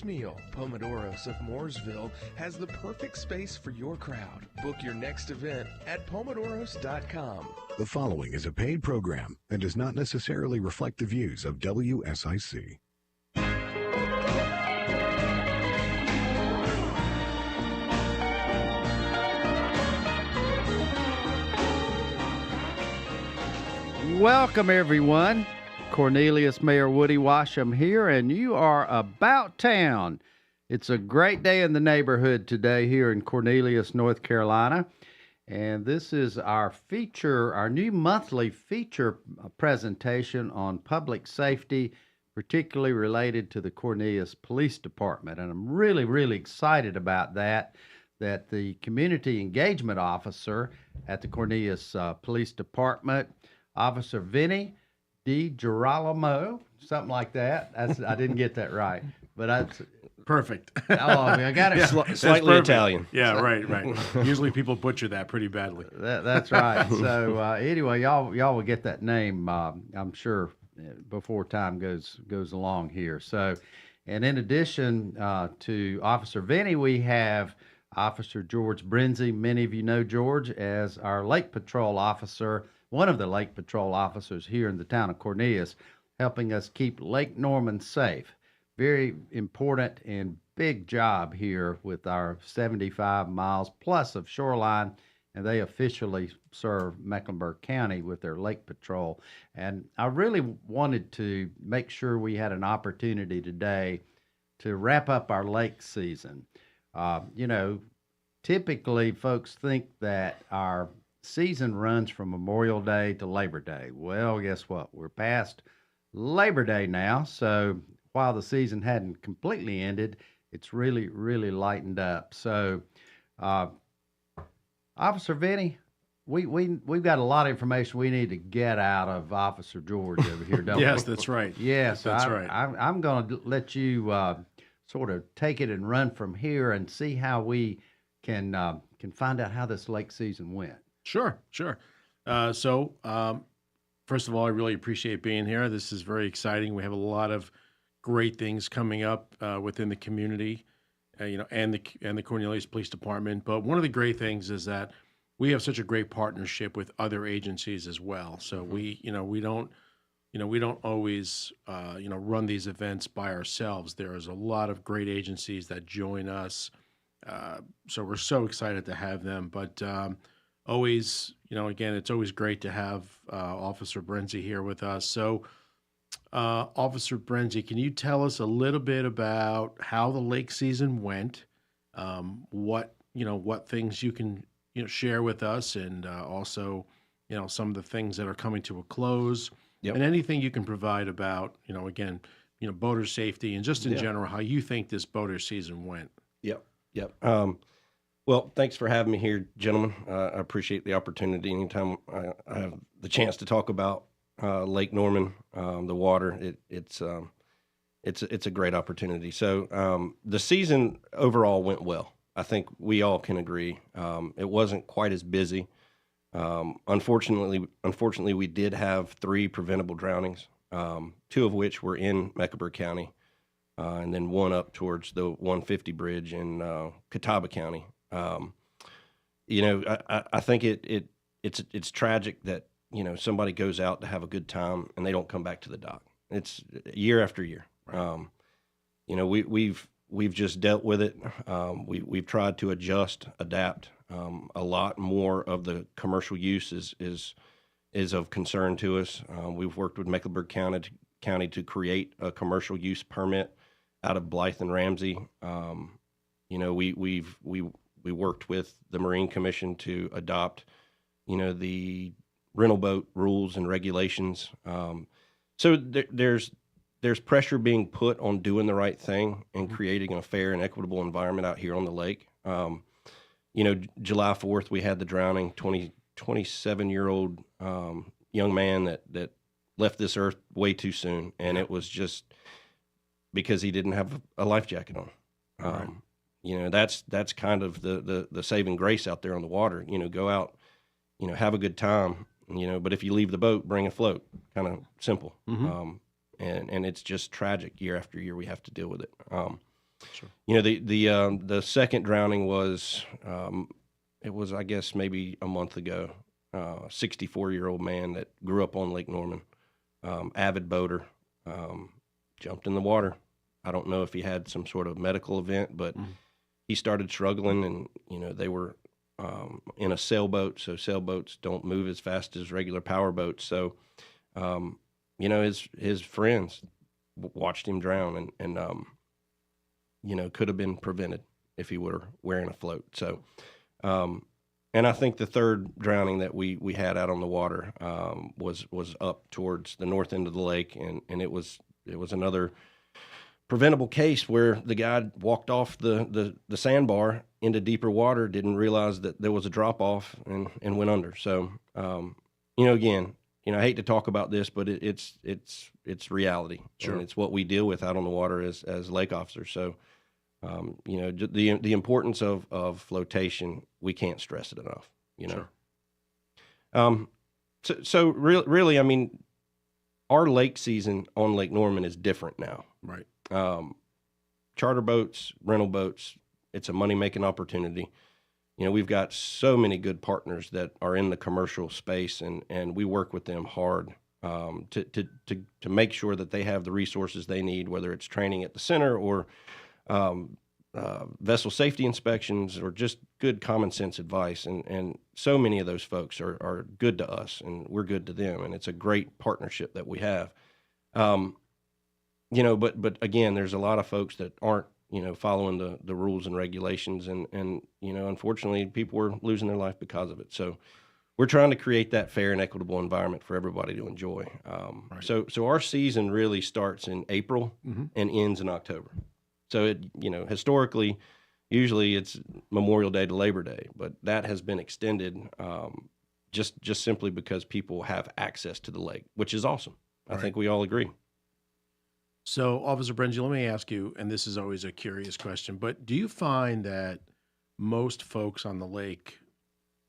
delicious meal, Pomodoros of Mooresville has the perfect space for your crowd. Book your next event at Pomodoros.com. The following is a paid program and does not necessarily reflect the views of WSIC. Welcome, everyone. Cornelius, Mayor Woody Washam here, and you are about town. It's a great day in the neighborhood today here in Cornelius, North Carolina. And this is our new monthly feature presentation on public safety, particularly related to the Cornelius Police Department. And I'm really, really excited about that the Community Engagement Officer at the Cornelius Police Department, Officer Vinny DiGerolamo, something like that. I didn't get that right, but that's perfect. I got it slightly Italian. Yeah, right. Usually people butcher that pretty badly. That's right. So anyway, y'all will get that name, I'm sure, before time goes along here. So, and in addition to Officer Vinny, we have Officer George Brenzey. Many of you know George as our Lake Patrol officer, one of the Lake Patrol officers here in the town of Cornelius, helping us keep Lake Norman safe. Very important and big job here with our 75 miles plus of shoreline, and they officially serve Mecklenburg County with their Lake Patrol. And I really wanted to make sure we had an opportunity today to wrap up our lake season. Typically folks think that our season runs from Memorial Day to Labor Day. Well, guess what? We're past Labor Day now, so while the season hadn't completely ended, it's really, really lightened up. So, Officer Vinny, we've got a lot of information we need to get out of Officer George over here, don't we? Yes, that's right. Yes, that's right. I'm going to let you sort of take it and run from here and see how we can find out how this lake season went. Sure. First of all, I really appreciate being here. This is very exciting. We have a lot of great things coming up within the community, and the Cornelius Police Department. But one of the great things is that we have such a great partnership with other agencies as well. So we don't always run these events by ourselves. There's a lot of great agencies that join us. So we're so excited to have them. But always, again, it's always great to have Officer Brenzey here with us. So, Officer Brenzey, can you tell us a little bit about how the lake season went? What things you can share with us, and also some of the things that are coming to a close, and anything you can provide about boater safety and just in general how you think this boater season went. Yep. Well, thanks for having me here, gentlemen. I appreciate the opportunity. Anytime I have the chance to talk about Lake Norman, the water, it's a great opportunity. So the season overall went well. I think we all can agree. It wasn't quite as busy. Unfortunately, we did have 3 preventable drownings, 2 of which were in Mecklenburg County, and then one up towards the 150 bridge in Catawba County. I think it's tragic that somebody goes out to have a good time and they don't come back to the dock. It's year after year. Right. We've just dealt with it. We've tried to adjust, adapt. A lot more of the commercial use is of concern to us. We've worked with Mecklenburg County to create a commercial use permit out of Blythe and Ramsey. We worked with the Marine Commission to adopt, the rental boat rules and regulations. So there's pressure being put on doing the right thing and creating a fair and equitable environment out here on the lake. July 4th, we had the drowning 27-year-old young man that left this earth way too soon, and it was just because he didn't have a life jacket on. Right. That's kind of the saving grace out there on the water. Go out, have a good time. But if you leave the boat, bring a float. Kind of simple. Mm-hmm. And it's just tragic year after year. We have to deal with it. Sure. You know, the second drowning was, it was, I guess, maybe a month ago. 64-year-old man that grew up on Lake Norman, avid boater, jumped in the water. I don't know if he had some sort of medical event, but he started struggling, and, you know, they were in a sailboat, so sailboats don't move as fast as regular power boats. So, you know, his friends watched him drown, and you know, could have been prevented if he were wearing a float. So, and I think the third drowning that we had out on the water was up towards the north end of the lake, and it was another preventable case where the guy walked off the sandbar into deeper water, didn't realize that there was a drop off, and went under. So, you know, again, you know, I hate to talk about this, but it's reality. Sure. And it's what we deal with out on the water as lake officers. So, you know, the importance of flotation, we can't stress it enough, you know. Sure. So really, I mean, our lake season on Lake Norman is different now. Right. Charter boats, rental boats, it's a money-making opportunity. You know, we've got so many good partners that are in the commercial space, and we work with them hard to make sure that they have the resources they need, whether it's training at the center or vessel safety inspections or just good common sense advice. And so many of those folks are good to us, and we're good to them, and it's a great partnership that we have. You know, but again, there's a lot of folks that aren't, you know, following the rules and regulations, and you know, unfortunately, people are losing their life because of it. So we're trying to create that fair and equitable environment for everybody to enjoy. Right. So our season really starts in April and ends in October. So it, you know, historically, usually it's Memorial Day to Labor Day, but that has been extended just simply because people have access to the lake, which is awesome. I think we all agree. So, Officer Brenzey, let me ask you, and this is always a curious question, but do you find that most folks on the lake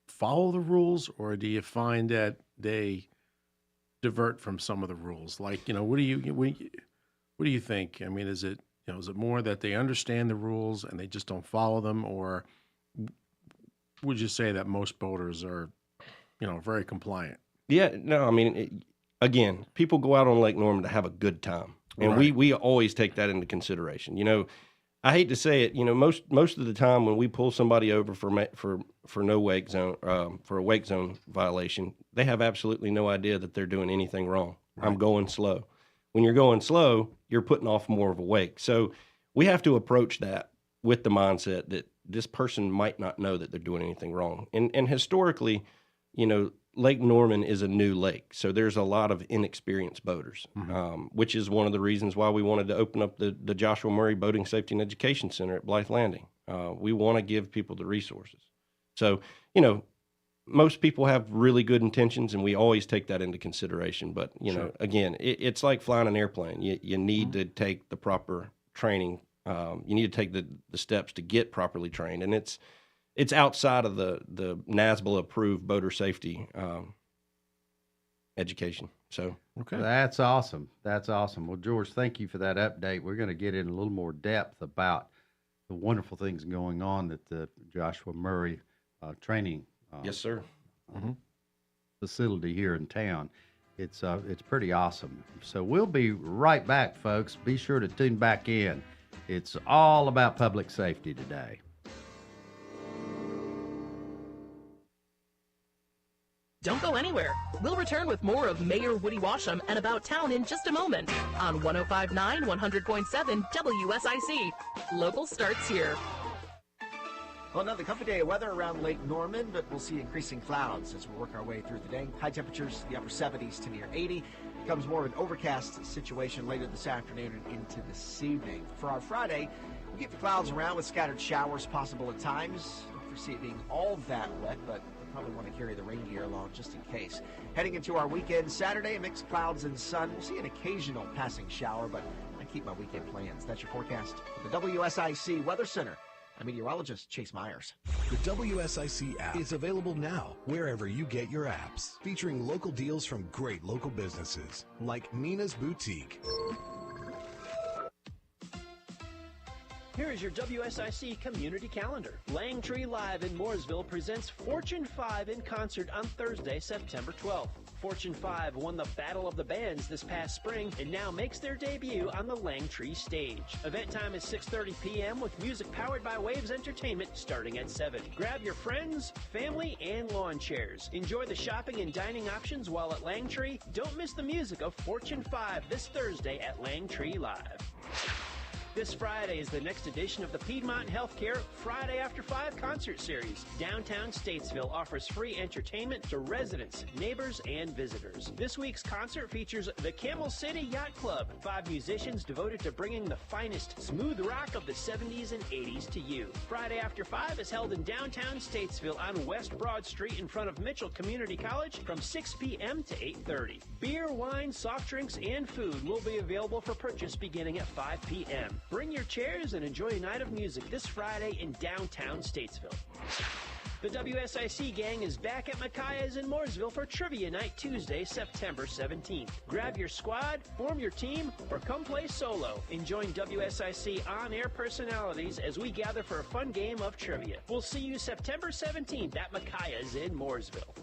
follow the rules, or do you find that they divert from some of the rules? Like, you know, what do you think? I mean, is it more that they understand the rules and they just don't follow them, or would you say that most boaters are, you know, very compliant? Yeah, no, I mean, again, people go out on Lake Norman to have a good time. And we always take that into consideration. You know, I hate to say it, you know, most of the time when we pull somebody over for no wake zone, for a wake zone violation, they have absolutely no idea that they're doing anything wrong. Right. I'm going slow. When you're going slow, you're putting off more of a wake. So we have to approach that with the mindset that this person might not know that they're doing anything wrong. And historically, you know, Lake Norman is a new lake, so there's a lot of inexperienced boaters, which is one of the reasons why we wanted to open up the Joshua Murray Boating Safety and Education Center at Blythe Landing. We want to give people the resources. So, you know, most people have really good intentions, and we always take that into consideration. But, you know, again, it's like flying an airplane. You need to take the proper training. You need to take the steps to get properly trained, and it's outside of the NASBA approved boater safety education. So okay, that's awesome. That's awesome. Well, George, thank you for that update. We're going to get in a little more depth about the wonderful things going on at the Joshua Murray training yes, sir. Facility here in town. It's pretty awesome. So we'll be right back, folks. Be sure to tune back in. It's all about public safety today. Don't go anywhere. We'll return with more of Mayor Woody Washam and About Town in just a moment on 105.9, 100.7 WSIC. Local starts here. Well, another comfy day of weather around Lake Norman, but we'll see increasing clouds as we work our way through the day. High temperatures, the upper 70s to near 80. Becomes more of an overcast situation later this afternoon and into this evening. For our Friday, we'll keep the clouds around with scattered showers possible at times. Don't foresee it being all that wet, but probably want to carry the rain gear along just in case. Heading into our weekend, Saturday, mixed clouds and sun. We'll see an occasional passing shower, but I keep my weekend plans. That's your forecast for the WSIC Weather Center. I'm meteorologist Chase Myers. The WSIC app is available now wherever you get your apps, featuring local deals from great local businesses like Nina's Boutique, Here is your WSIC community calendar. Langtree Live in Mooresville presents Fortune 5 in concert on Thursday, September 12th. Fortune 5 won the Battle of the Bands this past spring and now makes their debut on the Langtree stage. Event time is 6:30 p.m. with music powered by Waves Entertainment starting at 7. Grab your friends, family, and lawn chairs. Enjoy the shopping and dining options while at Langtree. Don't miss the music of Fortune 5 this Thursday at Langtree Live. This Friday is the next edition of the Piedmont Healthcare Friday After 5 concert series. Downtown Statesville offers free entertainment to residents, neighbors, and visitors. This week's concert features the Camel City Yacht Club, 5 musicians devoted to bringing the finest smooth rock of the 70s and 80s to you. Friday After 5 is held in downtown Statesville on West Broad Street in front of Mitchell Community College from 6 p.m. to 8:30. Beer, wine, soft drinks, and food will be available for purchase beginning at 5 p.m. Bring your chairs and enjoy a night of music this Friday in downtown Statesville. The WSIC gang is back at Micaiah's in Mooresville for Trivia Night Tuesday, September 17th. Grab your squad, form your team, or come play solo and join WSIC on-air personalities as we gather for a fun game of trivia. We'll see you September 17th at Micaiah's in Mooresville.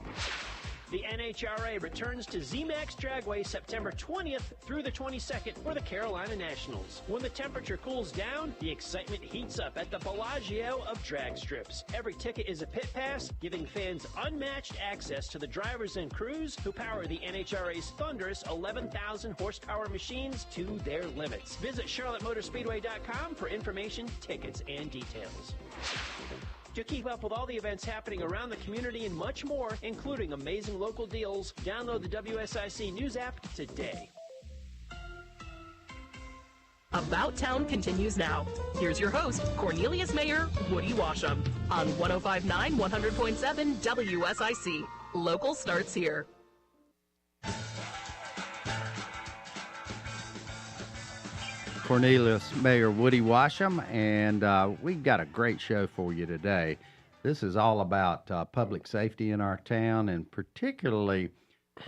The NHRA returns to ZMAX Dragway September 20th through the 22nd for the Carolina Nationals. When the temperature cools down, the excitement heats up at the Bellagio of drag strips. Every ticket is a pit pass, giving fans unmatched access to the drivers and crews who power the NHRA's thunderous 11,000 horsepower machines to their limits. Visit CharlotteMotorspeedway.com for information, tickets, and details. To keep up with all the events happening around the community and much more, including amazing local deals, download the WSIC News app today. About Town continues now. Here's your host, Cornelius Mayor Woody Washam, on 105.9 100.7 WSIC. Local starts here. Cornelius, Mayor Woody Washam, and we've got a great show for you today. This is all about public safety in our town, and particularly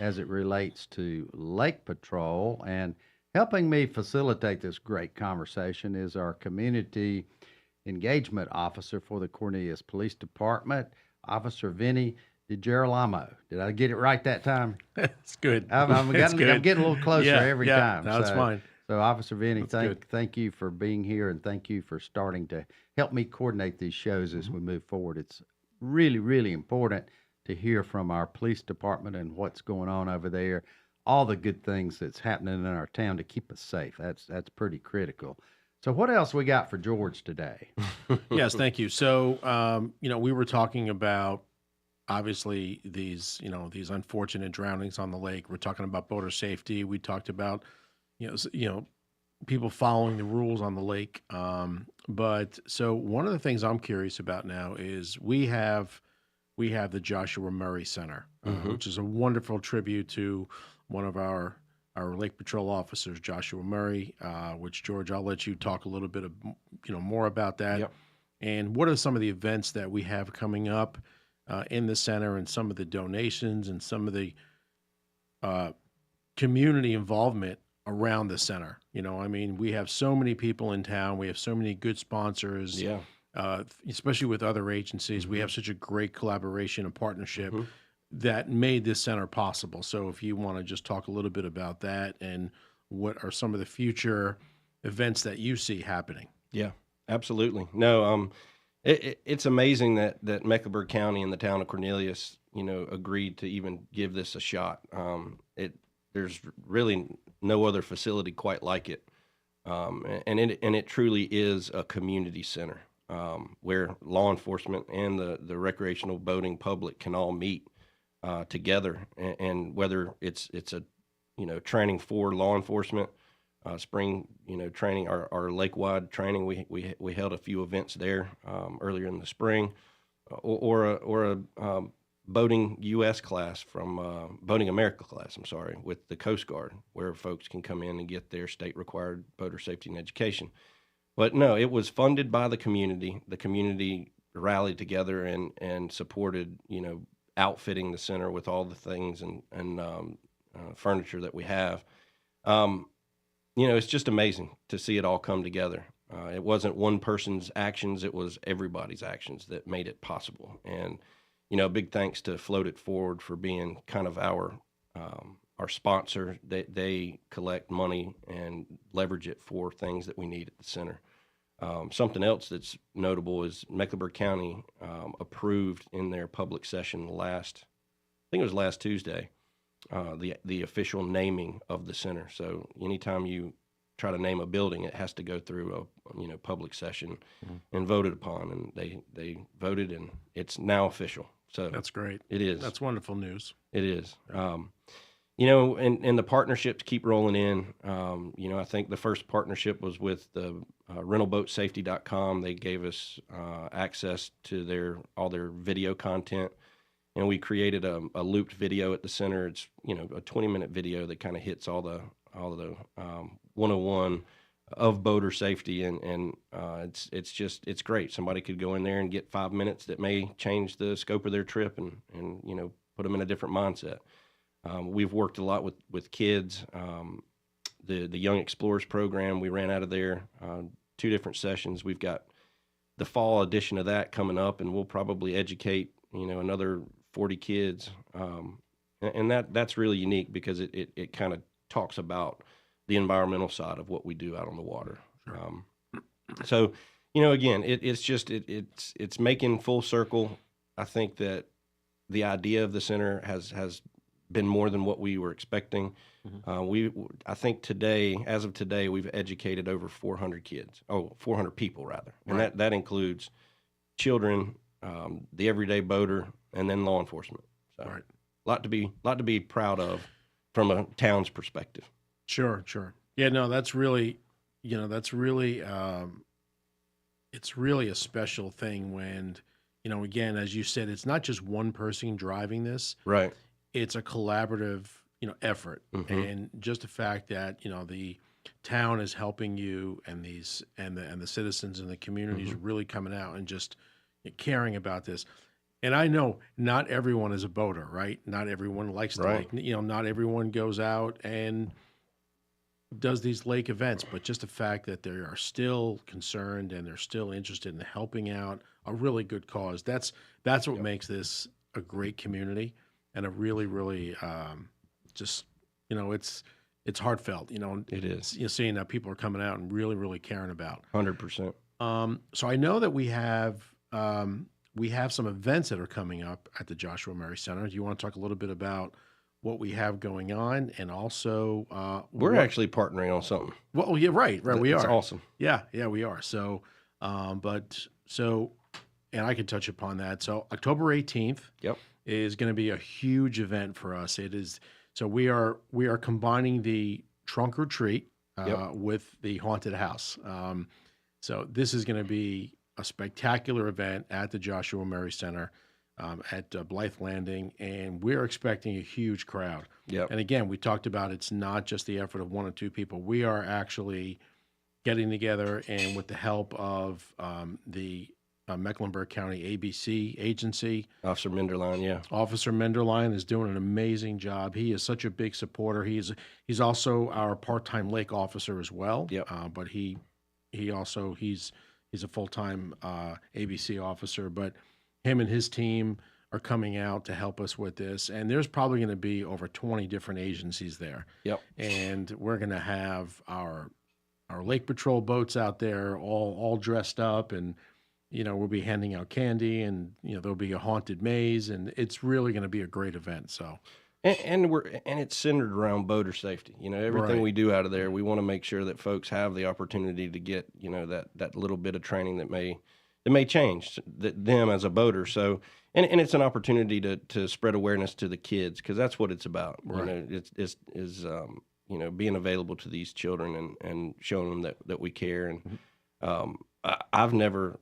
as it relates to Lake Patrol. And helping me facilitate this great conversation is our community engagement officer for the Cornelius Police Department, Officer Vinny DiGerolamo. Did I get it right that time? It's good. I'm getting a little closer every time. That's fine. So, Officer Vinny, thank you for being here, and thank you for starting to help me coordinate these shows as we move forward. It's really, really important to hear from our police department and what's going on over there, all the good things that's happening in our town to keep us safe. That's pretty critical. So what else we got for George today? Yes, thank you. So, we were talking about, obviously, these unfortunate drownings on the lake. We're talking about boater safety. We talked about people following the rules on the lake. But so one of the things I'm curious about now is we have the Joshua Murray Center, which is a wonderful tribute to one of our Lake Patrol officers, Joshua Murray, which, George, I'll let you talk a little bit of, more about that. Yep. And what are some of the events that we have coming up in the center, and some of the donations and some of the community involvement around the center. We have so many people in town. We have so many good sponsors, especially with other agencies. We have such a great collaboration and partnership that made this center possible. So if you want to just talk a little bit about that, and what are some of the future events that you see happening? Yeah, absolutely. No, it's amazing that Mecklenburg County and the town of Cornelius, agreed to even give this a shot. There's really no other facility quite like it. And it truly is a community center where law enforcement and the recreational boating public can all meet together. And whether it's a training for law enforcement, spring training, our lake-wide training, we held a few events there earlier in the spring, or a Boating U.S. class from Boating America class, with the Coast Guard, where folks can come in and get their state-required boater safety and education. But no, it was funded by the community. The community rallied together and supported, outfitting the center with all the things and furniture that we have. It's just amazing to see it all come together. It wasn't one person's actions; it was everybody's actions that made it possible. And big thanks to Float It Forward for being kind of our sponsor. They collect money and leverage it for things that we need at the center. Something else that's notable is Mecklenburg County approved in their public session I think it was last Tuesday, the official naming of the center. So anytime you try to name a building, it has to go through a public session and voted upon, and they voted, and it's now official. So That's great. It is. That's wonderful news. It is. And the partnerships keep rolling in. I think the first partnership was with the rentalboatsafety.com. They gave us access to all their video content, and we created a looped video at the center. It's a 20-minute video that kind of hits all the 101 of boater safety, and it's great. Somebody could go in there and get 5 minutes that may change the scope of their trip and put them in a different mindset. We've worked a lot with kids. The Young Explorers program, we ran out of there 2 different sessions. We've got the fall edition of that coming up, and we'll probably educate another 40 kids. And that's really unique because it kind of talks about the environmental side of what we do out on the water. So again, it's making full circle. I think that the idea of the center has been more than what we were expecting. I think as of today, we've educated over 400 people rather. And Right. that includes children, the everyday boater, and then law enforcement. So Right. lot to be proud of from a town's perspective. Sure. Yeah, no, that's really, it's really a special thing when, again, as you said, it's not just one person driving this. Right. It's a collaborative, effort. And just the fact that, the town is helping you and the citizens and the communities are really coming out and just caring about this. And I know not everyone is a boater, right? Not everyone likes the Right. lake. Not everyone goes out and does these lake events, but just the fact that they are still concerned and they're still interested in helping out a really good cause. That's what makes this a great community and a really, really it's heartfelt. It is. Seeing that people are coming out and really, really caring about. 100%. So I know that we have some events that are coming up at the Joshua Murray Center. Do you want to talk a little bit about what we have going on, and also We're actually partnering on something. Well, yeah, right. We It's are awesome. Yeah, we are. So, and I can touch upon that. So, October 18th Yep. is going to be a huge event for us. It is. So we are combining the trunk or treat with the haunted house. So this is going to be a spectacular event at the Joshua Murray Center at Blythe Landing, and we're expecting a huge crowd. Yep. And again, we talked about it's not just the effort of 1 or 2 people. We are actually getting together, and with the help of the Mecklenburg County ABC agency. Officer Minderline, yeah. Officer Menderline is doing an amazing job. He is such a big supporter. He's also our part-time lake officer as well. Yep. But he's a full-time ABC officer. But him and his team are coming out to help us with this. And there's probably going to be over 20 different agencies there. Yep. And we're going to have our Lake Patrol boats out there all dressed up, and we'll be handing out candy, and there'll be a haunted maze, and it's really going to be a great event. So, and it's centered around boater safety. Everything Right. we do out of there, we want to make sure that folks have the opportunity to get that little bit of training that may change them as a boater. So, and it's an opportunity to spread awareness to the kids, because that's what it's about. Right. It's being available to these children and showing them that we care. And I've never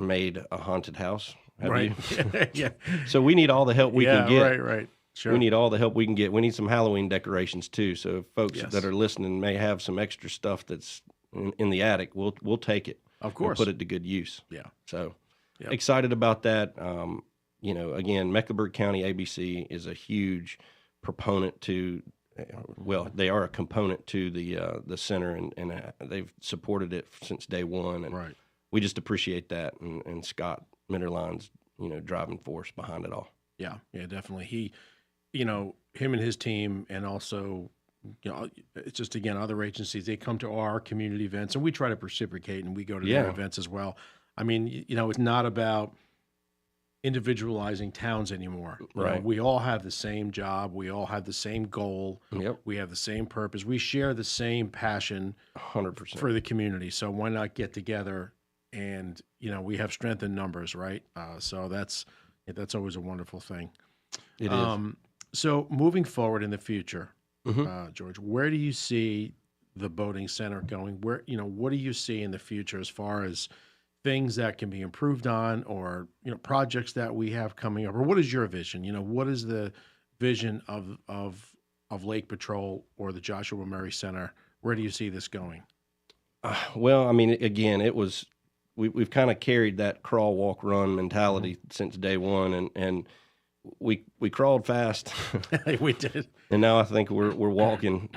made a haunted house. Have right. you? Yeah. So we need all the help we can get. Right. Sure. We need all the help we can get. We need some Halloween decorations too. So if folks Yes. that are listening may have some extra stuff that's in the attic, we'll take it. Of course. We'll put it to good use. Yeah. So Yep. excited about that. Again, Mecklenburg County ABC is a huge proponent to well, they are a component to the center, and they've supported it since day one. And Right. we just appreciate that. And Scott Mitterline's, driving force behind it all. Yeah, definitely. He, him and his team, and also, it's just, again, other agencies, they come to our community events, and we try to reciprocate, and we go to their events as well. I mean, it's not about individualizing towns anymore. Right. We all have the same job. We all have the same goal. Yep. We have the same purpose. We share the same passion 100%. for the community. So why not get together? And, we have strength in numbers, right? So that's always a wonderful thing. It is. So moving forward in the future, Mm-hmm. George, where do you see the boating center going? Where, what do you see in the future as far as things that can be improved on, or, projects that we have coming up? Or what is your vision? What is the vision of Lake Patrol or the Joshua Murray Center? Where do you see this going? Well, I mean, again, we've kind of carried that crawl, walk, run mentality since day one, and we crawled fast. We did. And now I think we're walking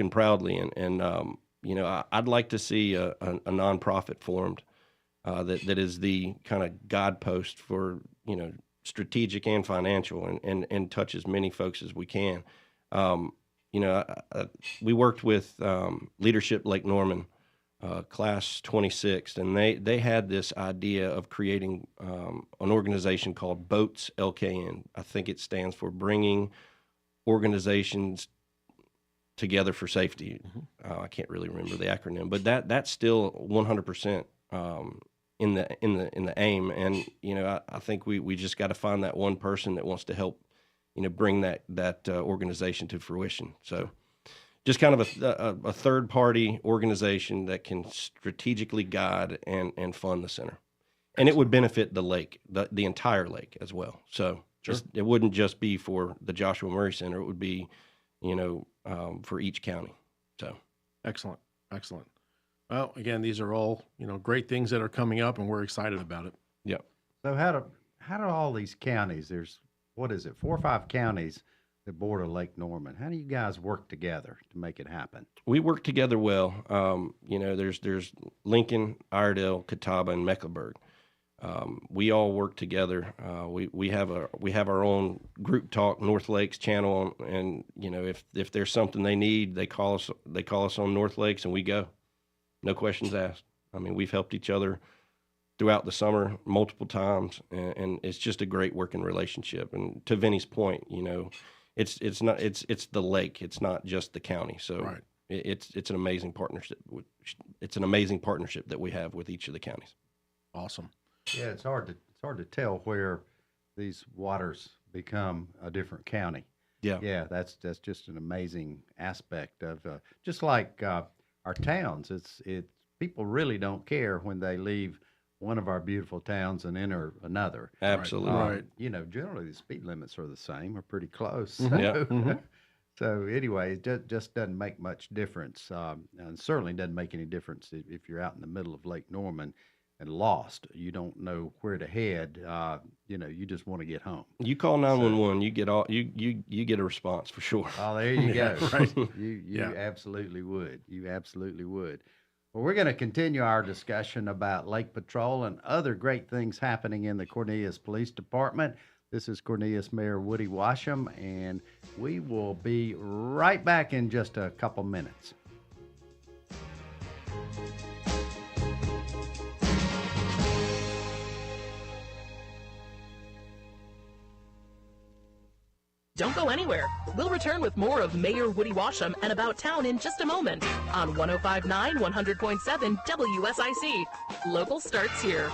proudly, and I'd like to see a nonprofit formed that is the kind of guidepost for strategic and financial, and touch as many folks as we can. We worked with Leadership Lake Norman, class 26, and they had this idea of creating an organization called BOATS LKN. I think it stands for Bringing Organizations Together for Safety. I can't really remember the acronym, but that's still 100% in the aim. And I think we just got to find that one person that wants to help bring that organization to fruition. So just kind of a third party organization that can strategically guide and fund the center, and it would benefit the lake, the entire lake as well. So it wouldn't just be for the Joshua Murray Center; it would be, for each county. So Excellent. Well, again, these are all great things that are coming up, and we're excited about it. yeah, So how do all these counties, there's, 4 or 5 counties that border Lake Norman, how do you guys work together to make it happen? we work together well. There's Lincoln, Iredell, Catawba, and Mecklenburg. We all work together. We have our own group talk, North Lakes channel, and if there's something they need, they call us on North Lakes, and we go. No questions asked. I mean, we've helped each other throughout the summer multiple times, and it's just a great working relationship. And to Vinny's point, it's the lake. It's not just the county. So Right. it's an amazing partnership. It's an amazing partnership that we have with each of the counties. Awesome. Yeah, it's hard to tell where these waters become a different county. Yeah, that's just an amazing aspect of just like our towns. It's people really don't care when they leave one of our beautiful towns and enter another. Absolutely. Right. Generally the speed limits are the same or pretty close. Yeah. So anyway, it just doesn't make much difference, and certainly doesn't make any difference if you're out in the middle of Lake Norman and lost. You don't know where to head. You just want to get home. You call 911, you get a response for sure. Oh, there you go. Right. You absolutely would. You absolutely would. Well, we're going to continue our discussion about Lake Patrol and other great things happening in the Cornelius Police Department. This is Cornelius Mayor Woody Washam, and we will be right back in just a couple minutes. Don't go anywhere. We'll return with more of Mayor Woody Washam and About Town in just a moment on 105.9, 100.7 WSIC. Local starts here.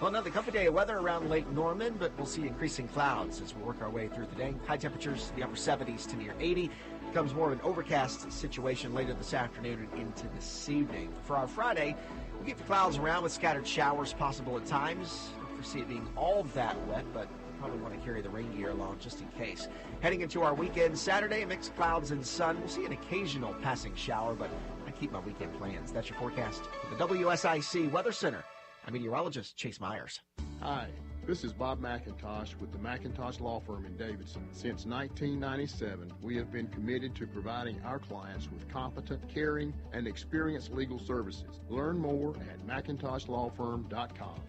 Well, another comfy day of weather around Lake Norman, but we'll see increasing clouds as we work our way through the day. High temperatures, the upper 70s to near 80. Becomes more of an overcast situation later this afternoon and into this evening. For our Friday, we keep the clouds around with scattered showers possible at times. Don't foresee it being all that wet, but probably want to carry the rain gear along just in case. Heading into our weekend, Saturday, mixed clouds and sun. We'll see an occasional passing shower, but I keep my weekend plans. That's your forecast for the WSIC Weather Center. I'm meteorologist Chase Myers. Hi, This is Bob McIntosh with the McIntosh Law Firm in Davidson. Since 1997, we have been committed to providing our clients with competent, caring, and experienced legal services. Learn more at McIntoshLawFirm.com.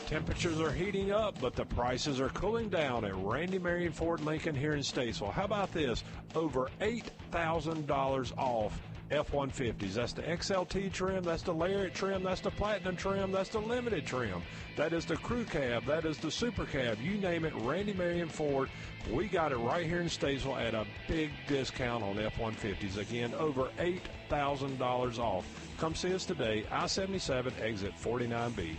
Temperatures are heating up, but the prices are cooling down at Randy Marion Ford Lincoln here in Statesville. How about this? Over $8,000 off F-150s. That's the XLT trim, that's the Lariat trim, that's the Platinum trim, that's the Limited trim. That is the Crew Cab, that is the Super Cab. You name it, Randy Marion Ford. We got it right here in Statesville at a big discount on F-150s. Again, over $8,000 off. Come see us today, I-77, exit 49B.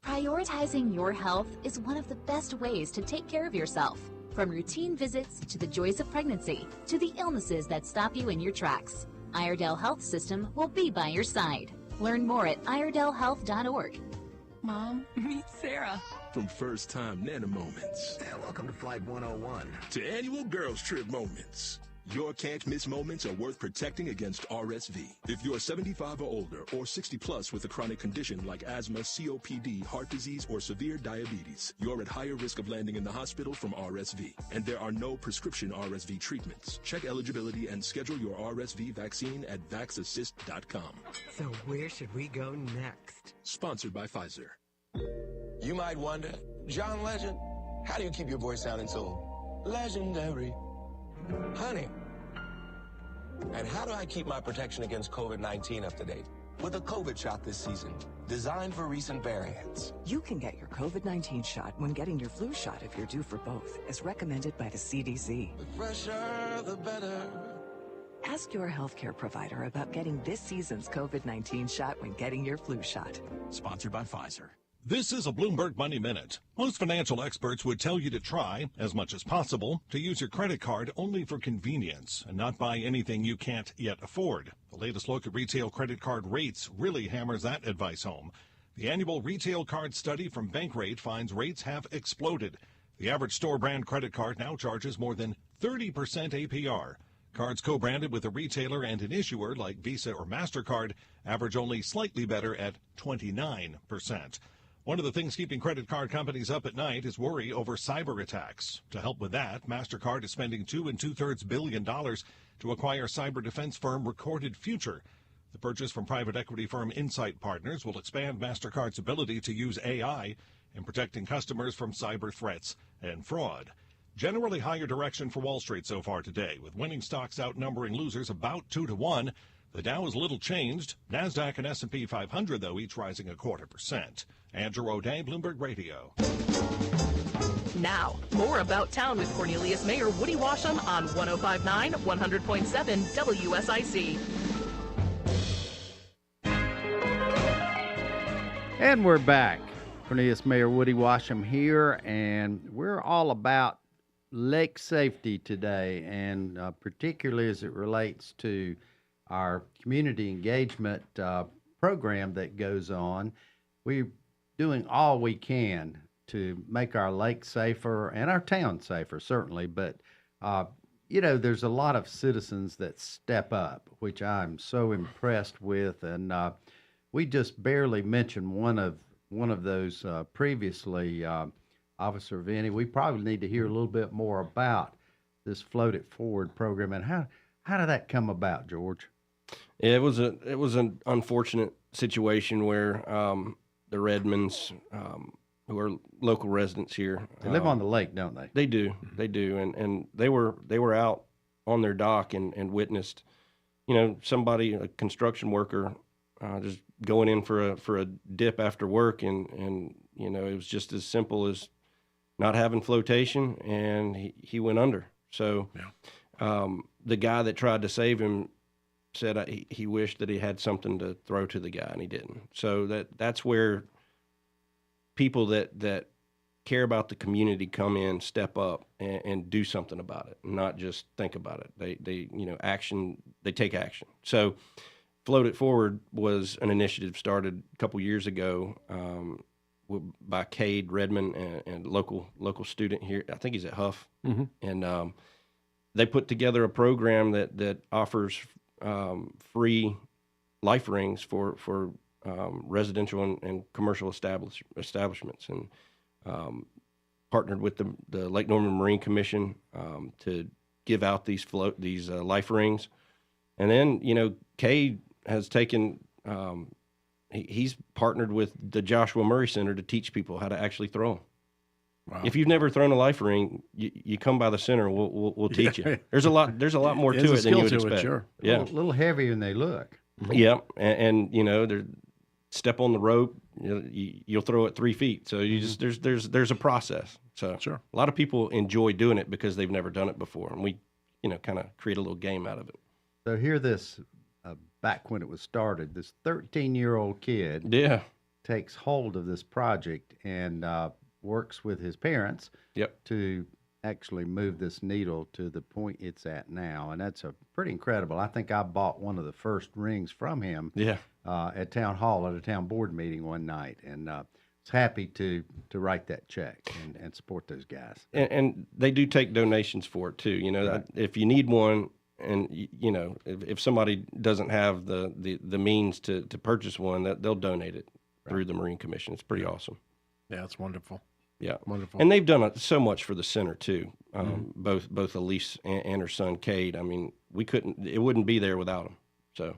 Prioritizing your health is one of the best ways to take care of yourself. From routine visits to the joys of pregnancy to the illnesses that stop you in your tracks, Iredell Health System will be by your side. Learn more at iredellhealth.org. Mom, meet Sarah. From first-time Nana moments. Welcome to Flight 101. To annual girls trip moments. Your can't-miss moments are worth protecting against RSV. If you're 75 or older or 60 plus with a chronic condition like asthma, COPD, heart disease, or severe diabetes, you're at higher risk of landing in the hospital from RSV. And there are no prescription RSV treatments. Check eligibility and schedule your RSV vaccine at vaxassist.com. So where should we go next? Sponsored by Pfizer. You might wonder, John Legend, how do you keep your voice sounding so legendary? Honey, and how do I keep my protection against COVID-19 up to date? With a COVID shot this season, designed for recent variants. You can get your COVID-19 shot when getting your flu shot if you're due for both, as recommended by the CDC. The fresher, the better. Ask your healthcare provider about getting this season's COVID-19 shot when getting your flu shot. Sponsored by Pfizer. This is a Bloomberg Money Minute. Most financial experts would tell you to try, as much as possible, to use your credit card only for convenience and not buy anything you can't yet afford. The latest look at retail credit card rates really hammers that advice home. The annual retail card study from Bankrate finds rates have exploded. The average store brand credit card now charges more than 30% APR. Cards co-branded with a retailer and an issuer like Visa or MasterCard average only slightly better at 29%. One of the things keeping credit card companies up at night is worry over cyber attacks. To help with that, MasterCard is spending $2 2/3 billion to acquire cyber defense firm Recorded Future. The purchase from private equity firm Insight Partners will expand MasterCard's ability to use AI in protecting customers from cyber threats and fraud. Generally higher direction for Wall Street so far today, with winning stocks outnumbering losers about 2-1. The Dow is little changed. NASDAQ and S&P 500, though, each rising 0.25%. Andrew O'Day, Bloomberg Radio. Now, more About Town with Cornelius Mayor Woody Washam on 105.9, 100.7 WSIC. And we're back. Cornelius Mayor Woody Washam here, and we're all about lake safety today, and particularly as it relates to our community engagement program that goes on. We're doing all we can to make our lake safer and our town safer, certainly. But, there's a lot of citizens that step up, which I'm so impressed with. And we just barely mentioned one of those previously, Officer Vinny. We probably need to hear a little bit more about this Float It Forward program. And how did that come about, George? Yeah, it was an unfortunate situation where the Redmonds, who are local residents here, they live on the lake, don't they? They do, and they were out on their dock and witnessed, somebody, a construction worker, just going in for a dip after work, and it was just as simple as not having flotation, and he went under. So, the guy that tried to save him said he wished that he had something to throw to the guy, and he didn't. So that's where people that care about the community come in, step up, and do something about it, not just think about it. They take action. So Float It Forward was an initiative started a couple years ago by Cade Redmond and local student here. I think he's at Huff. Mm-hmm. And they put together a program that offers free life rings for residential and commercial establishments, and partnered with the Lake Norman Marine Commission to give out these life rings. And then, Cade has taken, he's partnered with the Joshua Murray Center to teach people how to actually throw them. Wow. If you've never thrown a life ring, you come by the center, and we'll teach you. There's a lot more to it than you would expect. Sure. Yeah, a little heavier than they look. Yeah, and they're step on the rope, you'll throw it 3 feet. So you just there's a process. So sure. A lot of people enjoy doing it because they've never done it before, and we kind of create a little game out of it. So here, this back when it was started, this 13-year-old kid takes hold of this project and works with his parents to actually move this needle to the point it's at now, and that's a pretty incredible. I think I bought one of the first rings from him at Town Hall at a town board meeting one night, and was happy to write that check and support those guys. And they do take donations for it too. Right. If you need one, and if somebody doesn't have the means to purchase one, that they'll donate it through the Marine Commission. It's pretty awesome. Yeah, it's wonderful. Yeah, wonderful. And they've done so much for the center too. Both Elise and her son Cade. I mean, it wouldn't be there without them. So,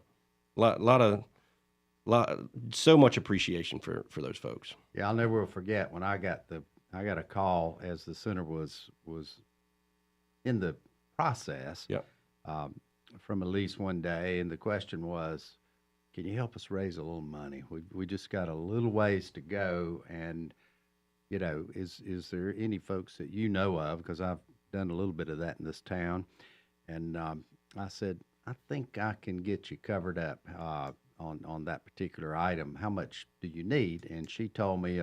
so much appreciation for those folks. Yeah, I'll never forget when I got a call as the center was in the process. From Elise one day, and the question was, "Can you help us raise a little money? We just got a little ways to go, and is there any folks that you know of? Because I've done a little bit of that in this town." And I said, "I think I can get you covered up on that particular item. How much do you need?" And she told me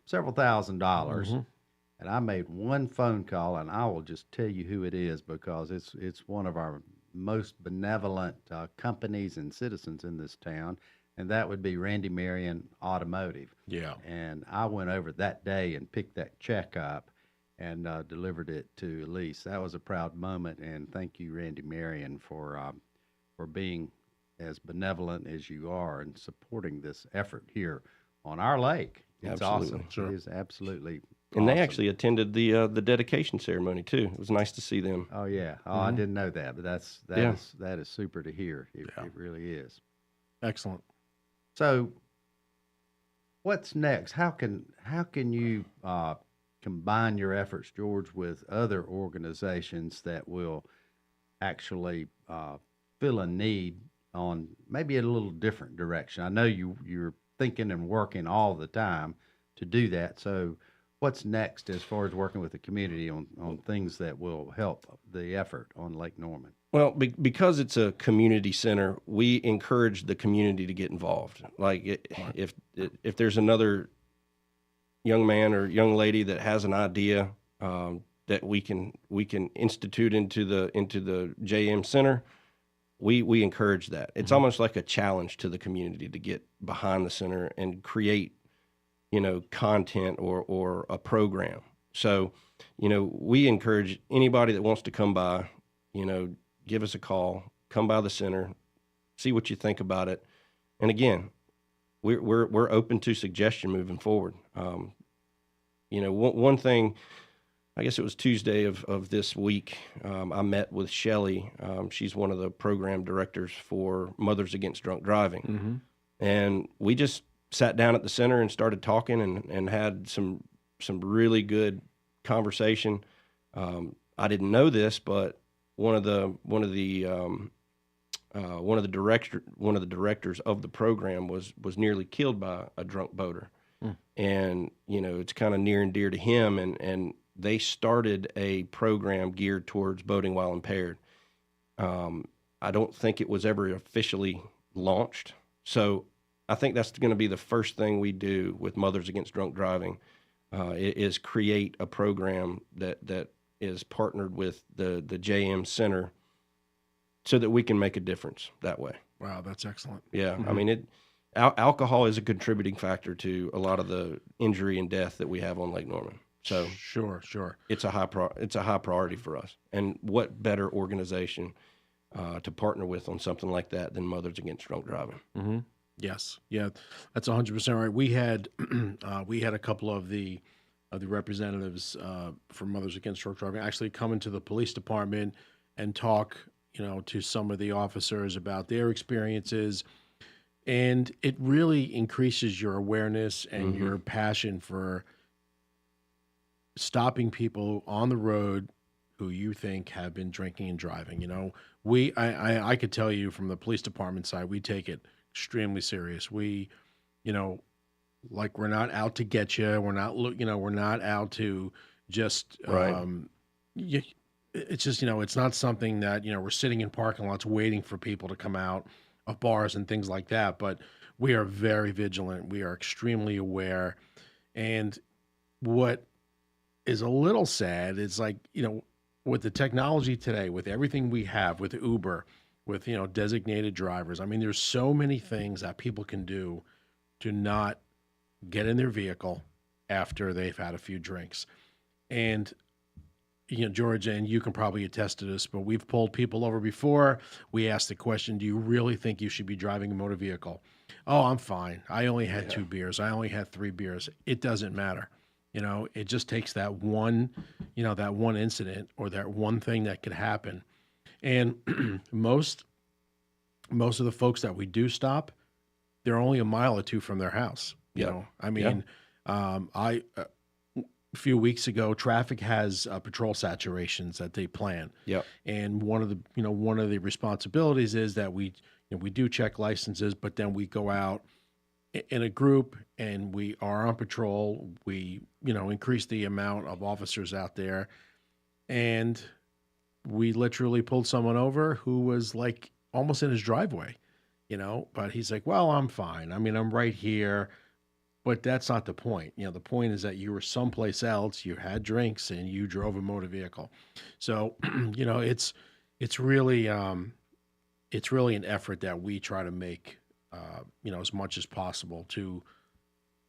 several $1,000s. And I made one phone call, and I will just tell you who it is, because it's one of our most benevolent companies and citizens in this town, and that would be Randy Marion Automotive. Yeah. And I went over that day and picked that check up and delivered it to Elise. That was a proud moment, and thank you, Randy Marion, for being as benevolent as you are and supporting this effort here on our lake. It's Absolutely. awesome. Sure. It is absolutely And awesome. they actually attended the dedication ceremony too. It was nice to see them. Oh yeah. Oh, I didn't know that, but that is super to hear. It really is. Excellent. So, what's next? How can you combine your efforts, George, with other organizations that will actually fill a need on maybe a little different direction? I know you're thinking and working all the time to do that. So, what's next as far as working with the community on things that will help the effort on Lake Norman? Well, because it's a community center, we encourage the community to get involved. Like if there's another young man or young lady that has an idea that we can institute into the JM Center, we encourage that. It's almost like a challenge to the community to get behind the center and create content or a program. So, we encourage anybody that wants to come by, give us a call, come by the center, see what you think about it. And again, we're open to suggestion moving forward. One thing, I guess it was Tuesday of this week, I met with Shelley. She's one of the program directors for Mothers Against Drunk Driving. And we just sat down at the center and started talking and had some really good conversation. I didn't know this, but one of the directors of the program was nearly killed by a drunk boater. And it's kind of near and dear to him, and they started a program geared towards boating while impaired. I don't think it was ever officially launched, so I think that's going to be the first thing we do with Mothers Against Drunk Driving, is create a program that is partnered with the JM Center so that we can make a difference that way. Wow, that's excellent. Yeah, I mean, alcohol is a contributing factor to a lot of the injury and death that we have on Lake Norman. So sure, it's a high priority for us. And what better organization to partner with on something like that than Mothers Against Drunk Driving? Yes, yeah, that's 100% right. We had we had a couple of the representatives from Mothers Against Drunk Driving actually come into the police department and talk, to some of the officers about their experiences, and it really increases your awareness and your passion for stopping people on the road who you think have been drinking and driving. I could tell you from the police department side, we take it extremely serious. We, like, we're not out to get you. We're not we're not out to just, Right. It's just, it's not something that, we're sitting in parking lots waiting for people to come out of bars and things like that. But we are very vigilant. We are extremely aware. And what is a little sad is, like, with the technology today, with everything we have, with Uber, with, designated drivers. I mean, there's so many things that people can do to not get in their vehicle after they've had a few drinks. And, Georgia, and you can probably attest to this, but we've pulled people over before. We asked the question, do you really think you should be driving a motor vehicle? Oh, I'm fine. I only had 2 beers. I only had 3 beers. It doesn't matter. It just takes that one incident or that one thing that could happen. And most of the folks that we do stop, they're only a mile or 2 from their house. I mean, a few weeks ago, traffic has patrol saturations that they plan. Yep. And one of the responsibilities is that we do check licenses, but then we go out in a group and we are on patrol. We, increase the amount of officers out there, and we literally pulled someone over who was, like, almost in his driveway, but he's like, well, I'm fine. I mean, I'm right here. But that's not the point. The point is that you were someplace else, you had drinks, and you drove a motor vehicle. So, it's really an effort that we try to make, as much as possible to,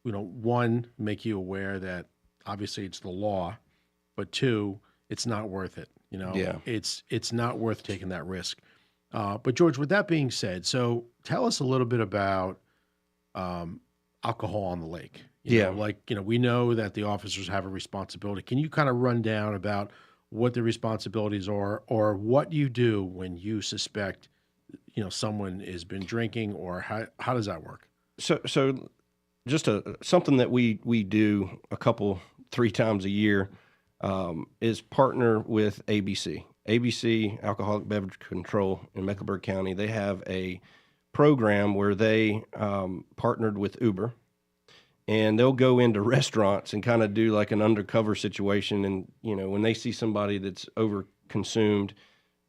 one, make you aware that obviously it's the law, but 2, it's not worth it. It's not worth taking that risk. But George, with that being said, so tell us a little bit about alcohol on the lake. We know that the officers have a responsibility. Can you kind of run down about what the responsibilities are, or what you do when you suspect, someone has been drinking, or how does that work? So just something that we do 3 times a year is partner with ABC Alcoholic Beverage Control in Mecklenburg County. They have a program where they partnered with Uber, and they'll go into restaurants and kind of do like an undercover situation. And, when they see somebody that's over consumed,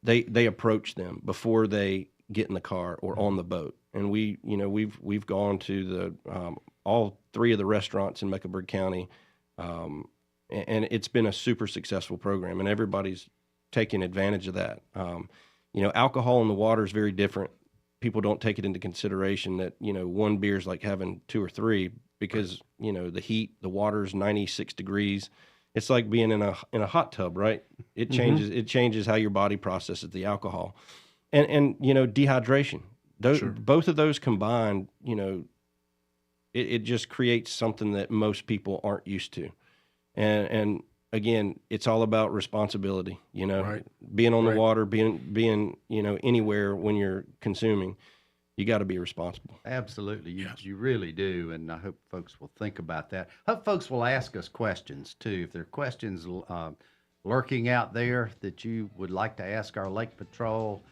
they approach them before they get in the car or on the boat. And we've gone to the all 3 of the restaurants in Mecklenburg County, and it's been a super successful program, and everybody's taking advantage of that. Alcohol in the water is very different. People don't take it into consideration that, 1 beer is like having 2 or 3, because, the heat, the water's 96 degrees. It's like being in a hot tub, right? It changes how your body processes the alcohol. And dehydration. Both of those combined, it just creates something that most people aren't used to. And again, it's all about responsibility, Right. Being on the water, being anywhere when you're consuming, you got to be responsible. Absolutely. You really do. And I hope folks will think about that. Hope folks will ask us questions too. If there are questions lurking out there that you would like to ask our Lake Patrol,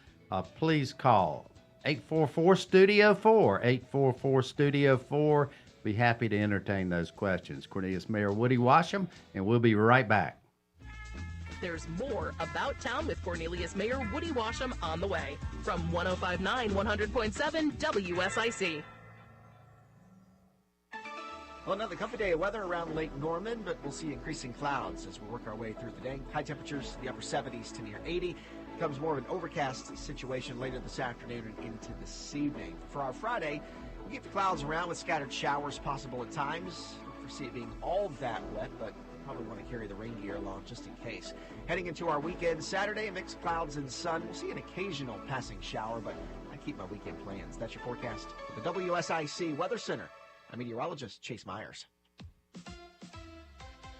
please call 844-STUDIO-4, 844-STUDIO-4. Be happy to entertain those questions. Cornelius, Mayor Woody Washam, and we'll be right back. There's more About Town with Cornelius Mayor Woody Washam on the way from 105.9 100.7 WSIC. Well, another comfy day of weather around Lake Norman, but we'll see increasing clouds as we work our way through the day. High temperatures, the upper 70s to near 80. Becomes more of an overcast situation later this afternoon and into this evening. For our Friday, we'll keep the clouds around with scattered showers possible at times. Don't foresee it being all that wet, but probably want to carry the rain gear along just in case. Heading into our weekend, Saturday, mixed clouds and sun. We'll see an occasional passing shower, but I keep my weekend plans. That's your forecast with the WSIC Weather Center. I'm meteorologist Chase Myers.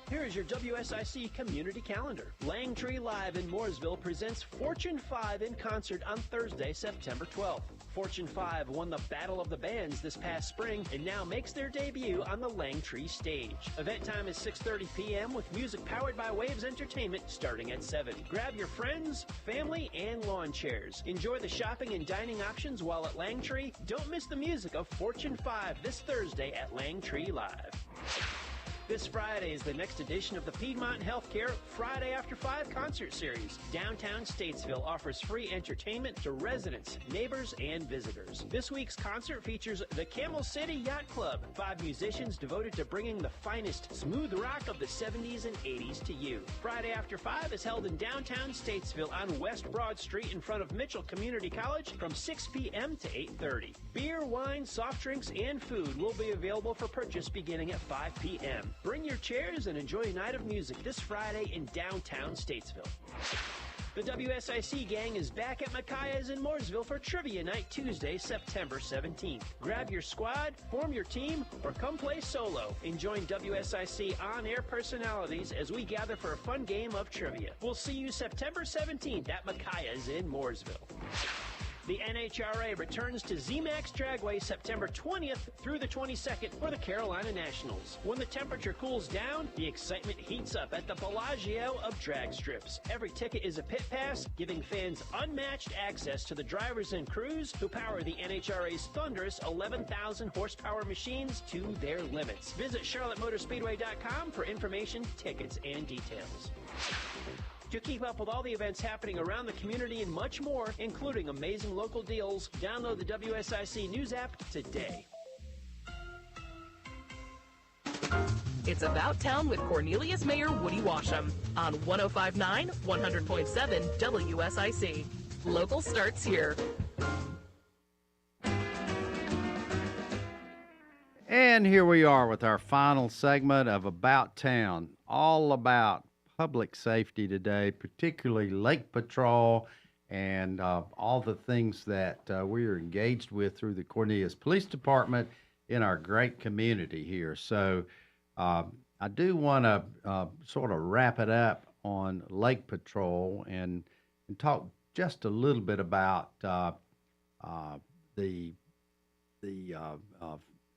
Here is your WSIC community calendar. Langtree Live in Mooresville presents Fortune 5 in concert on Thursday, September 12th. Fortune 5 won the Battle of the Bands this past spring and now makes their debut on the Langtree stage. Event time is 6:30 p.m. with music powered by Waves Entertainment starting at 7. Grab your friends, family, and lawn chairs. Enjoy the shopping and dining options while at Langtree. Don't miss the music of Fortune 5 this Thursday at Langtree Live. This Friday is the next edition of the Piedmont Healthcare Friday After 5 concert series. Downtown Statesville offers free entertainment to residents, neighbors, and visitors. This week's concert features the Camel City Yacht Club, 5 musicians devoted to bringing the finest smooth rock of the 70s and 80s to you. Friday After 5 is held in downtown Statesville on West Broad Street in front of Mitchell Community College from 6 p.m. to 8:30. Beer, wine, soft drinks, and food will be available for purchase beginning at 5 p.m. Bring your chairs and enjoy a night of music this Friday in downtown Statesville. The WSIC gang is back at Micaiah's in Mooresville for Trivia Night Tuesday, September 17th. Grab your squad, form your team, or come play solo and join WSIC on-air personalities as we gather for a fun game of trivia. We'll see you September 17th at Micaiah's in Mooresville. The NHRA returns to ZMAX Dragway September 20th through the 22nd for the Carolina Nationals. When the temperature cools down, the excitement heats up at the Bellagio of drag strips. Every ticket is a pit pass, giving fans unmatched access to the drivers and crews who power the NHRA's thunderous 11,000 horsepower machines to their limits. Visit CharlotteMotorspeedway.com for information, tickets, and details. To keep up with all the events happening around the community and much more, including amazing local deals, download the WSIC News app today. It's About Town with Cornelius Mayor Woody Washam on 105.9, 100.7 WSIC. Local starts here. And here we are with our final segment of About Town, all about public safety today, particularly lake patrol and all the things that we are engaged with through the Cornelius Police Department in our great community here. So I do want to sort of wrap it up on lake patrol and talk just a little bit about the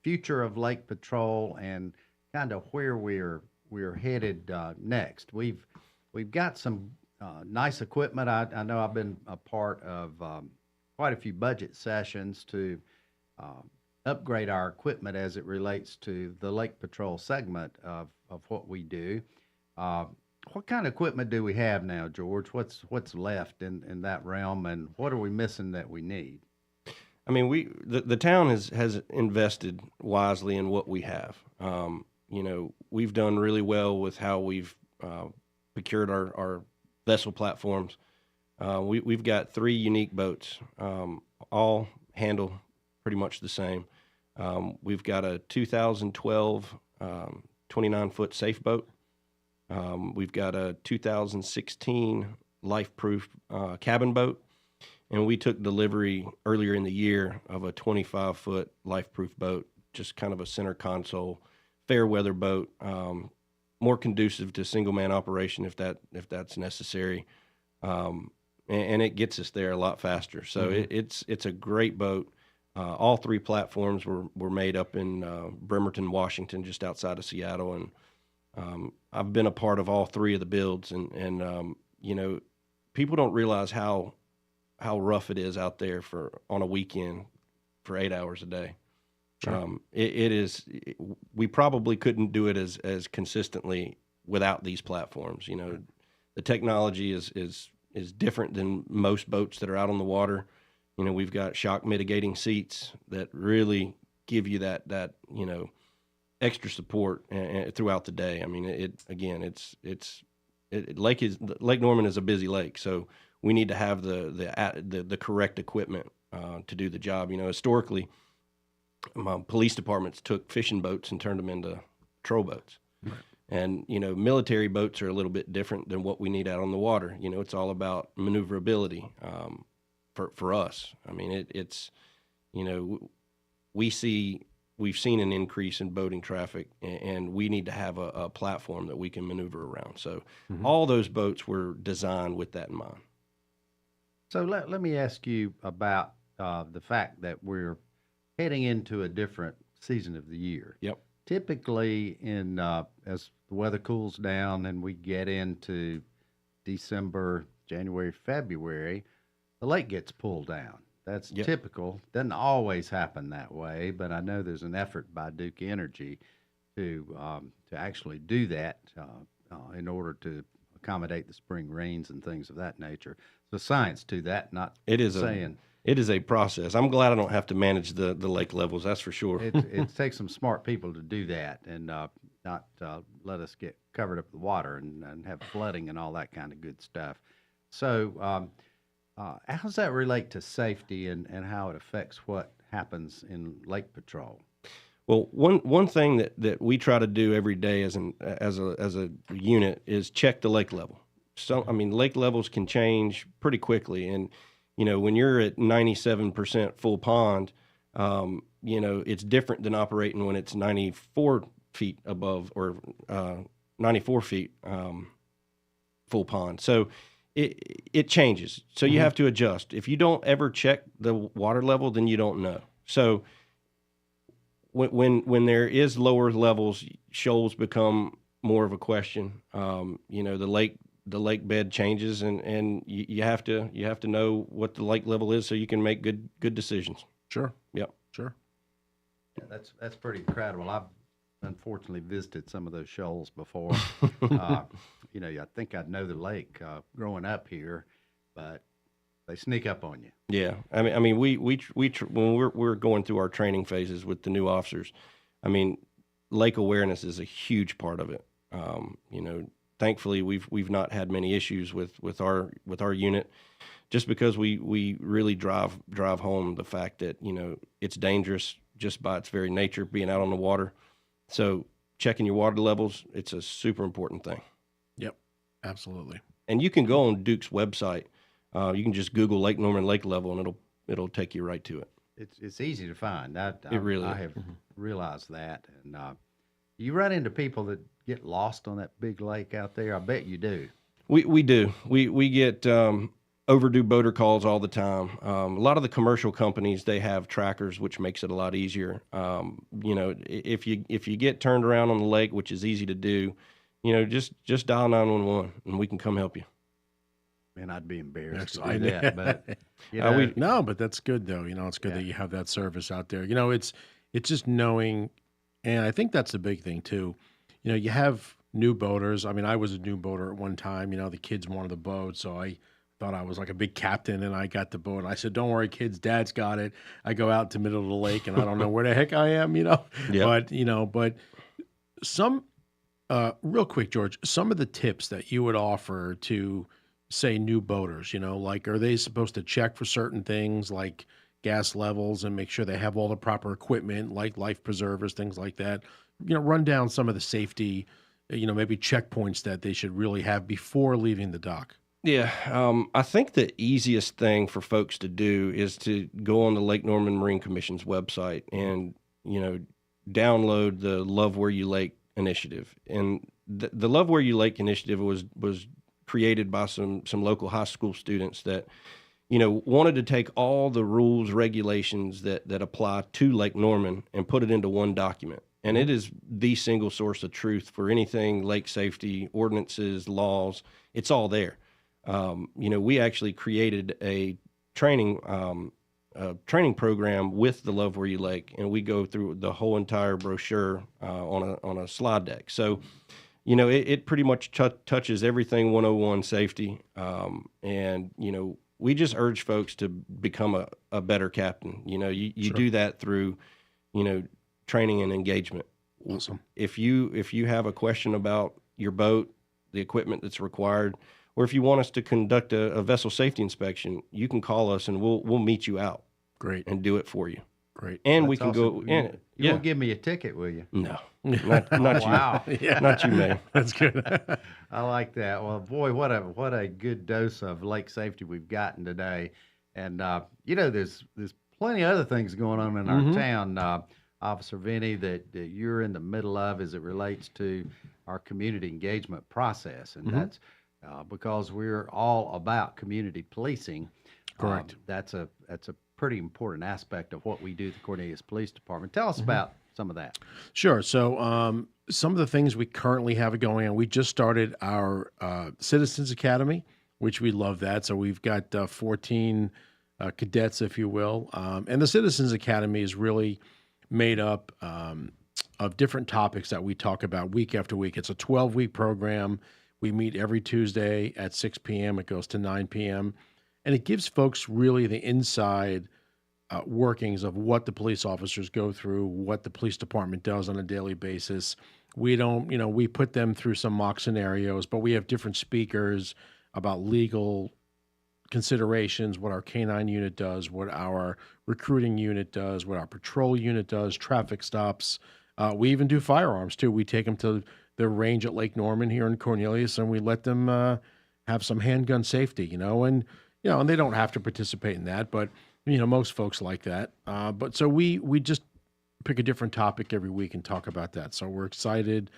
future of lake patrol and kind of where we're headed next. We've got some nice equipment. I know I've been a part of quite a few budget sessions to upgrade our equipment as it relates to the lake patrol segment of what we do. What kind of equipment do we have now, George? What's left in that realm, and what are we missing that we need? I mean, the town has invested wisely in what we have. We've done really well with how we've procured our vessel platforms. We've got 3 unique boats, all handle pretty much the same. We've got a 2012 29-foot safe boat. We've got a 2016 life-proof cabin boat. And we took delivery earlier in the year of a 25-foot life-proof boat, just kind of a center console, fair weather boat, more conducive to single-man operation if that's necessary, and it gets us there a lot faster. So it's a great boat. All 3 platforms were made up in Bremerton, Washington, just outside of Seattle, and I've been a part of all 3 of the builds, and people don't realize how rough it is out there on a weekend for 8 hours a day. Sure. It is. We probably couldn't do it as consistently without these platforms. The technology is different than most boats that are out on the water. We've got shock mitigating seats that really give you that extra support throughout the day. I mean, Lake Norman is a busy lake, so we need to have the correct equipment to do the job. Historically, police departments took fishing boats and turned them into patrol boats. Right. And, military boats are a little bit different than what we need out on the water. It's all about maneuverability. for us. I mean, it's, you know, we've seen an increase in boating traffic, and we need to have a platform that we can maneuver around. So all those boats were designed with that in mind. So let me ask you about the fact that we're heading into a different season of the year. Yep. Typically, as the weather cools down and we get into December, January, February, the lake gets pulled down. That's typical. Doesn't always happen that way, but I know there's an effort by Duke Energy to actually do that in order to accommodate the spring rains and things of that nature. So science to that, not it is saying. It is a process. I'm glad I don't have to manage the lake levels, that's for sure. It takes some smart people to do that and not let us get covered up with water and have flooding and all that kind of good stuff. So how does that relate to safety and how it affects what happens in lake patrol? Well, one thing that we try to do every day as a unit is check the lake level. So, I mean, lake levels can change pretty quickly, and you know, when you're at 97% full pond, you know, it's different than operating when it's 94 feet above or 94 feet full pond. So it changes. So you have to adjust. If you don't ever check the water level, then you don't know. So when there is lower levels, shoals become more of a question. You know, the lake bed changes, and you have to know what the lake level is so you can make good decisions. Sure. Yep. Sure. Yeah, that's pretty incredible. I've unfortunately visited some of those shoals before. You know, I think I'd know the lake growing up here, but they sneak up on you. Yeah, I mean, we when we're going through our training phases with the new officers, I mean, lake awareness is a huge part of it. You know, thankfully we've not had many issues with our unit, just because we really drive home the fact that, you know, it's dangerous just by its very nature, being out on the water. So checking your water levels, it's a super important thing. Yep, absolutely. And you can go on Duke's website. You can just Google Lake Norman lake level, and it'll take you right to it. It's easy to find. I have realized that. And you run into people that get lost on that big lake out there. I bet you do. We do. We get overdue boater calls all the time. A lot of the commercial companies, they have trackers, which makes it a lot easier. You know, if you get turned around on the lake, which is easy to do, you know, just dial 911 and we can come help you. Man, I'd be embarrassed to do that, but you know, no, but that's good though. You know, it's good that you have that service out there. You know, it's just knowing, and I think that's the big thing too. You know, you have new boaters. I mean, I was a new boater at one time. You know, the kids wanted the boat, so I thought I was like a big captain, and I got the boat. I said, "Don't worry, kids, Dad's got it." I go out to the middle of the lake, and I don't know where the heck I am. You know, but some real quick, George, some of the tips that you would offer to, say, new boaters, you know, like, are they supposed to check for certain things like gas levels and make sure they have all the proper equipment, like life preservers, things like that? You know, run down some of the safety, you know, maybe checkpoints that they should really have before leaving the dock. Yeah, I think the easiest thing for folks to do is to go on the Lake Norman Marine Commission's website and, you know, download the Love Where You Lake initiative. And the Love Where You Lake initiative was created by some local high school students that, you know, wanted to take all the rules, regulations that apply to Lake Norman and put it into one document. And it is the single source of truth for anything lake safety, ordinances, laws. It's all there. You know, we actually created a training program with the Love Where You Lake, and we go through the whole entire brochure on a slide deck. So, you know, it pretty much touches everything 101 safety. And, you know, we just urge folks to become a better captain. You know, you Sure. do that through, you know, training and engagement. Awesome. If you have a question about your boat, the equipment that's required, or if you want us to conduct a vessel safety inspection, you can call us and we'll meet you out. Great. And do it for you. Great. And That's we can awesome. go. And, You won't give me a ticket, will you? No, not you. Wow. Not you, man. That's good. I like that. Well, boy, what a good dose of lake safety we've gotten today. And there's plenty of other things going on in our town, Officer Vinny, that you're in the middle of as it relates to our community engagement process, and that's because we're all about community policing. Correct. That's a pretty important aspect of what we do at the Cornelius Police Department. Tell us about some of that. Sure. So some of the things we currently have going on, we just started our Citizens Academy, which we love that. So we've got 14 cadets, if you will. And the Citizens Academy is really made up of different topics that we talk about week after week. It's a 12-week program. We meet every Tuesday at 6 p.m. It goes to 9 p.m. And it gives folks really the inside workings of what the police officers go through, what the police department does on a daily basis. We don't, we put them through some mock scenarios, but we have different speakers about legal considerations, what our K-9 unit does, what our recruiting unit does, what our patrol unit does, traffic stops. We even do firearms too. We take them to the range at Lake Norman here in Cornelius, and we let them have some handgun safety, and they don't have to participate in that, but most folks like that. But so we just pick a different topic every week and talk about that. So we're excited.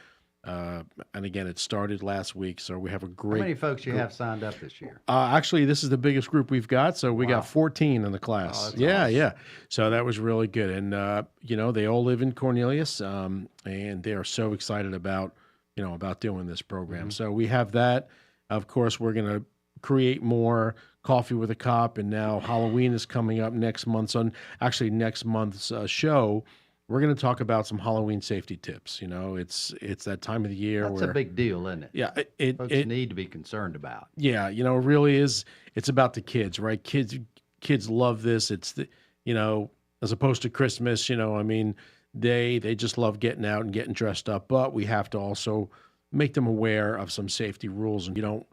And again, it started last week, so we have a great. How many folks you have signed up this year? Actually, this is the biggest group we've got. So we got 14 in the class. Oh, that's yeah, awesome. yeah. So that was really good, and they all live in Cornelius, and they are so excited about doing this program. So we have that. Of course, we're going to create more Coffee with a Cop, and now Halloween is coming up next month's show. We're going to talk about some Halloween safety tips. It's that time of the year. That's a big deal, isn't it? Yeah, folks need to be concerned about. Yeah, it really is. It's about the kids, right? Kids love this. It's as opposed to Christmas. They just love getting out and getting dressed up. But we have to also make them aware of some safety rules, and you don't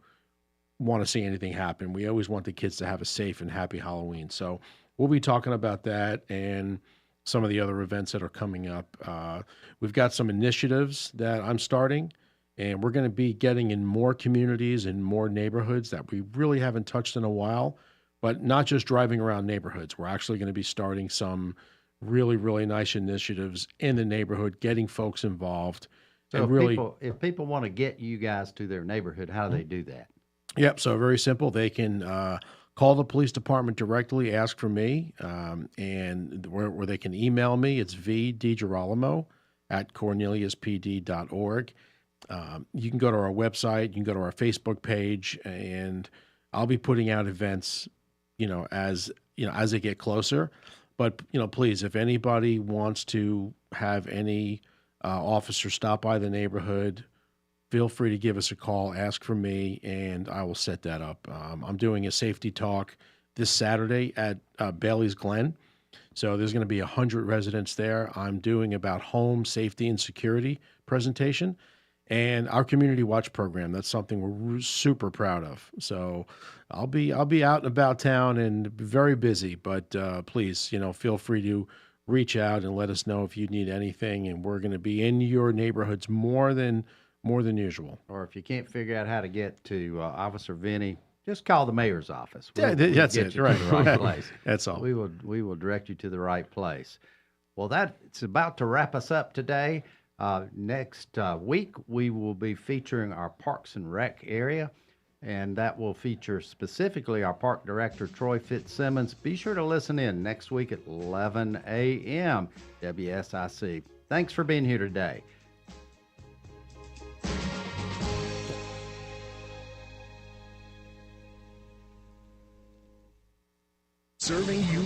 want to see anything happen. We always want the kids to have a safe and happy Halloween. So we'll be talking about that and some of the other events that are coming up. We've got some initiatives that I'm starting, and we're going to be getting in more communities and more neighborhoods that we really haven't touched in a while, but not just driving around neighborhoods. We're actually going to be starting some really, really nice initiatives in the neighborhood, getting folks involved. So and if people want to get you guys to their neighborhood, how do they do that? Yep. So very simple. They can call the police department directly, ask for me, and where they can email me. It's vdigirolamo@corneliuspd.org. You can go to our website. You can go to our Facebook page, and I'll be putting out events, as they get closer. But please, if anybody wants to have any officer stop by the neighborhood, feel free to give us a call, ask for me, and I will set that up. I'm doing a safety talk this Saturday at Bailey's Glen. So there's going to be 100 residents there. I'm doing about home safety and security presentation and our community watch program. That's something we're super proud of. So I'll be out and about town and very busy, but please, feel free to reach out and let us know if you need anything. And we're going to be in your neighborhoods more than usual. Or if you can't figure out how to get to Officer Vinny, just call the mayor's office. That's it. Right. To the right place. That's all. We will direct you to the right place. Well, it's about to wrap us up today. Next week, we will be featuring our Parks and Rec area, and that will feature specifically our Park Director, Troy Fitzsimmons. Be sure to listen in next week at 11 a.m. WSIC. Thanks for being here today. Serving you